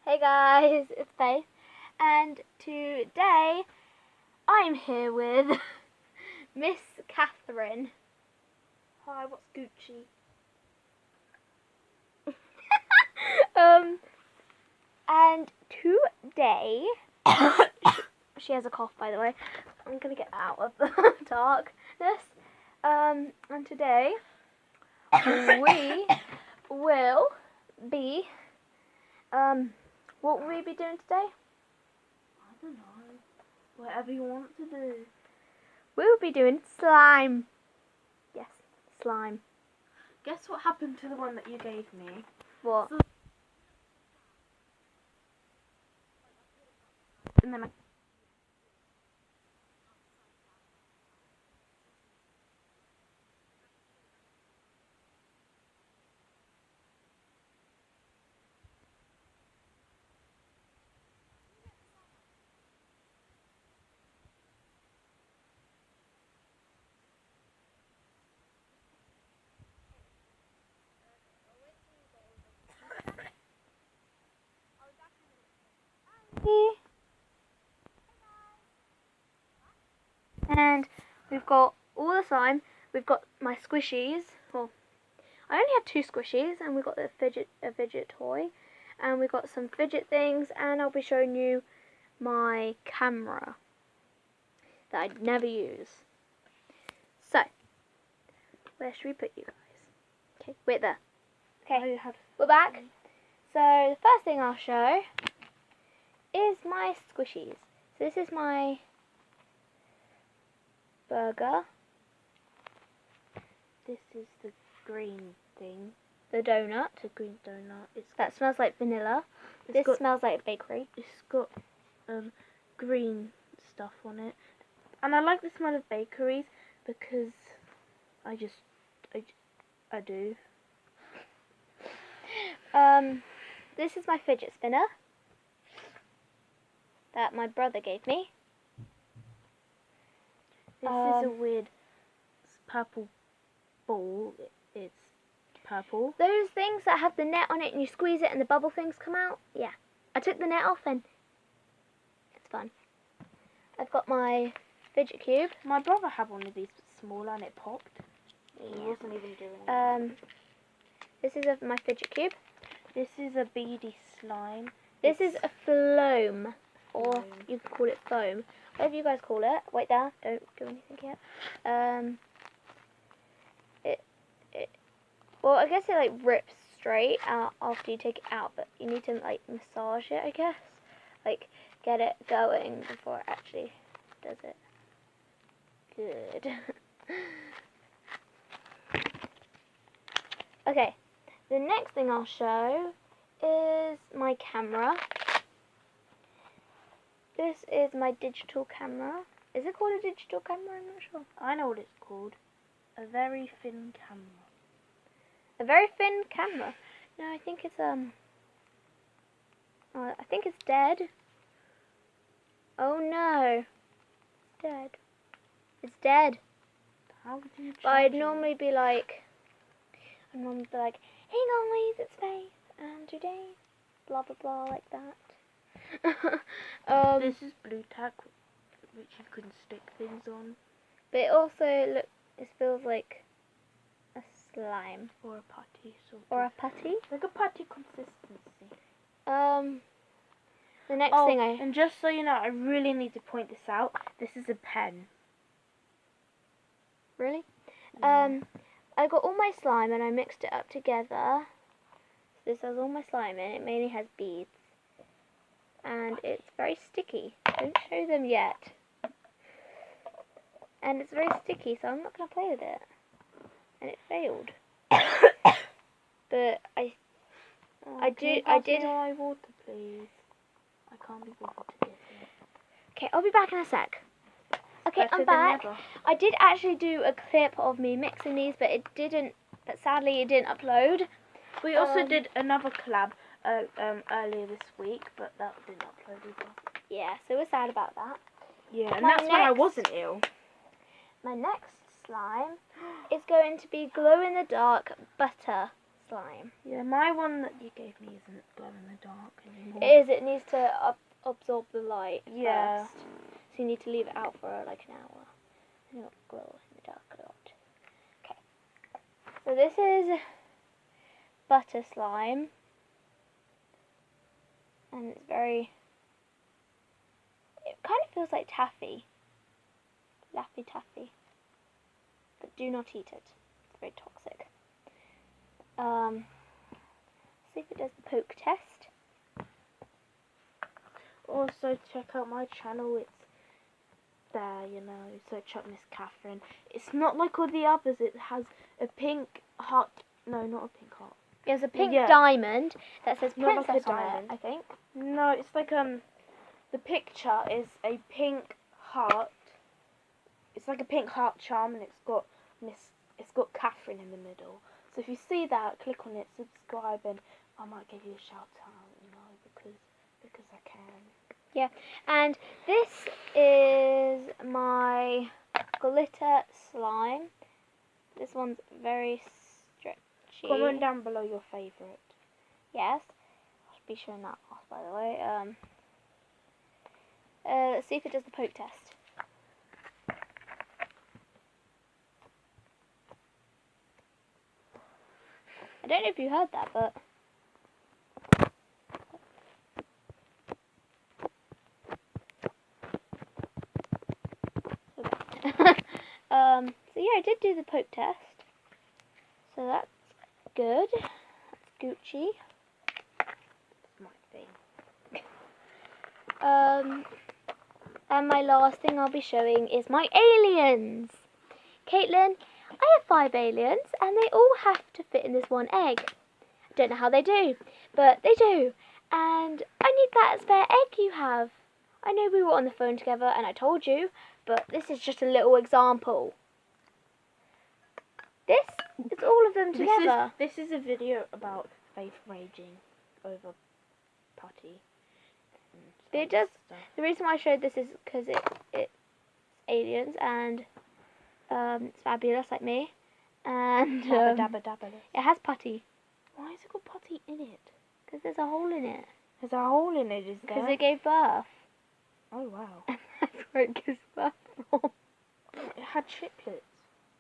Hey guys, it's Faith, and today I'm here with Miss Katherine. Hi, what's Gucci? And today she has a cough, by the way. I'm gonna get out of the darkness. And today we will be what will we be doing today? I don't know. Whatever you want to do. We will be doing slime. Yes, slime. Guess what happened to the one that you gave me? What? And then And we've got all the slime. We've got my squishies. Well, I only have 2 squishies, and we've got a fidget toy, and we've got some fidget things, and I'll be showing you my camera that I'd never use. So, where should we put you guys? Okay, wait there. Okay, we're back. So the first thing I'll show is my squishies. So this is my burger. this is the green thing. The donut. It's a green donut. That smells like vanilla. This smells like bakery. It's got green stuff on it. And I like the smell of bakeries because I do. This is my fidget spinner that my brother gave me. This is a weird purple ball. It's purple. Those things that have the net on it and you squeeze it and the bubble things come out? Yeah. I took the net off and it's fun. I've got my fidget cube. My brother had one of these but smaller and it popped. Yeah. He wasn't even doing anything. This is my fidget cube. This is a beady slime. This is a floam, or you can call it foam. Whatever you guys call it. Wait there, don't do anything yet. Well, I guess it like rips straight out after you take it out, but you need to like massage it, I guess. Like get it going before it actually does it. Good. Okay, the next thing I'll show is my camera. This is my digital camera. Is it called a digital camera? I'm not sure. I know what it's called. A very thin camera. A very thin camera. No, I think it's I think it's dead. Oh no. It's dead. It's dead. How would you But I'd charge it? normally be like, hey guys, it's Faith, and today, blah blah blah, like that. This is blue tack, which you can stick things on. But it also it feels like a slime Or a putty, sort or a of. putty. Like a putty consistency. The next thing and just so you know, I really need to point this out. This is a pen. Really? Yeah. I got all my slime and I mixed it up together. So this has all my slime in it. It mainly has beads. And it's very sticky. Don't show them yet. And it's very sticky, so I'm not going to play with it. And it failed. But I did. My water, please. I can't be bothered to get it. Okay, I'll be back in a sec. Okay, Better I'm than back. never. I did actually do a clip of me mixing these, but it didn't. But sadly, it didn't upload. We also did another collab earlier this week, but that didn't upload either. Yeah, so we're sad about that. Yeah, and My that's when I next- wasn't ill. My next slime is going to be glow in the dark butter slime. Yeah, my one that you gave me isn't glow in the dark anymore. It is. It needs to absorb the light Yeah. first. So you need to leave it out for like an hour. And it'll glow in the dark a lot. Okay. So this is butter slime. And it's very... It kind of feels like taffy. Laffy Taffy. But do not eat it. It's very toxic. See if it does the poke test. Also, check out my channel. It's there, you know. Search up Miss Katherine. It's not like all the others. It has a pink heart. No, not a pink heart. There's a pink Yeah. diamond that says Not like princess a on it, diamond. I think. No, it's like the picture is a pink heart. It's like a pink heart charm, and it's got Katherine in the middle. So if you see that, click on it, subscribe, and I might give you a shout out, you know, because I can. Yeah, and this is my glitter slime. This one's very stretchy. Comment down below your favourite. Yes, I'll be showing that off, by the way. Let's see if it does the poke test. I don't know if you heard that, but... so yeah, I did do the poke test. So that's good. That's Gucci. My thing. And my last thing I'll be showing is my aliens. Caitlin, I have 5 aliens, and they all have to fit in this one egg. I don't know how they do, but they do. And I need that spare egg you have. I know we were on the phone together, and I told you, but this is just a little example. This is all of them together. This is a video about Faith raging over putty. It does. The reason why I showed this is because it's aliens and it's fabulous like me, and Dabba dabba. it has putty Why has it got putty in it? because there's a hole in it There's a hole in it, is there? because it gave birth. Oh wow. And that's where it gives birth from. It had triplets.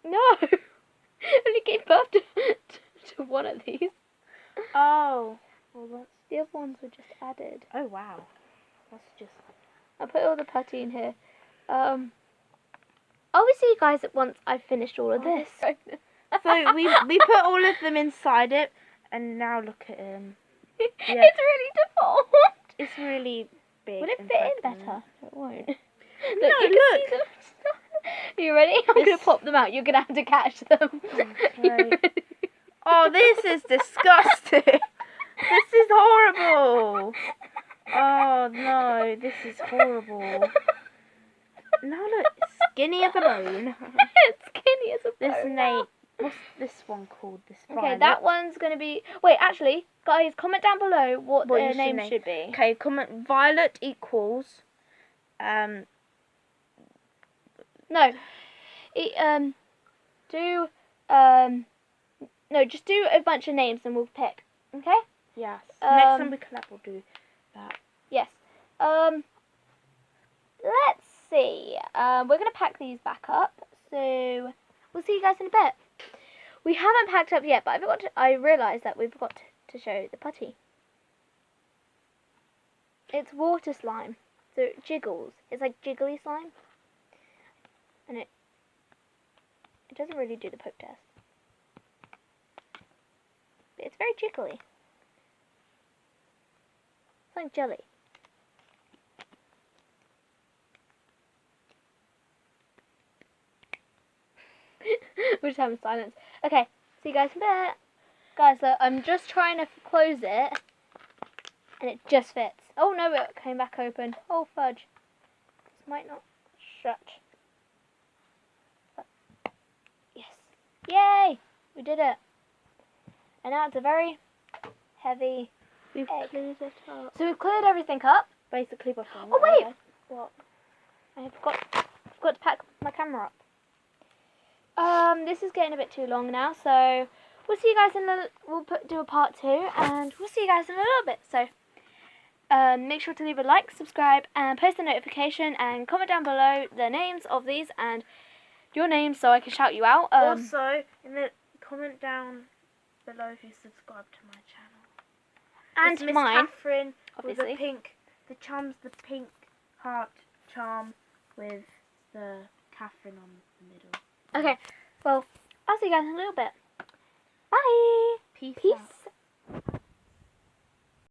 No, only gave birth to one of these. Oh. Well, that's. The other ones were just added. Oh wow. That's just. I'll put all the putty in here. I'll see you guys once I've finished all of this. So we put all of them inside it, and now look at him. Yeah. It's really deformed. It's really big. Will it and fit in pregnant. better? It won't. No, you can see them. Are you ready? I'm going to pop them out. You're going to have to catch them. Okay. Oh, this is disgusting. This is horrible. Oh no, this is horrible. No, look, skinny as a bone. It's skinny as a This bone. name. What's this one called? This Okay, Violet? that one's going to be... Wait, actually, guys, comment down below what What their you should name name. should be. Okay, comment Violet equals. No. No, just do a bunch of names and we'll pick. Okay? Yes. Next time we collab, we'll do that. Yes. Let's see. We're going to pack these back up. So, we'll see you guys in a bit. We haven't packed up yet, but I realised that we've got to show the putty. It's water slime. So it jiggles. It's like jiggly slime. And it doesn't really do the poke test. But it's very jiggly. It's like jelly. We're just having silence. Okay, see you guys in a bit. Guys, so I'm just trying to close it. And it just fits. Oh no, it came back open. Oh fudge. This might not shut. But yes. Yay! We did it. And now it's a very heavy We've egg. cleared it up. So we've cleared everything up. Basically, by Oh wait! What? I forgot to pack my camera up. This is getting a bit too long now, so we'll see you guys do a part 2, and we'll see you guys in a little bit. So make sure to leave a like, subscribe, and post a notification, and comment down below the names of these and your name so I can shout you out. Also, in the comment down below who subscribed to my channel. And it's Miss mine, Katherine obviously. with the pink heart charm with the Katherine on the middle. Okay, well, I'll see you guys in a little bit. Bye! Peace Peace. out.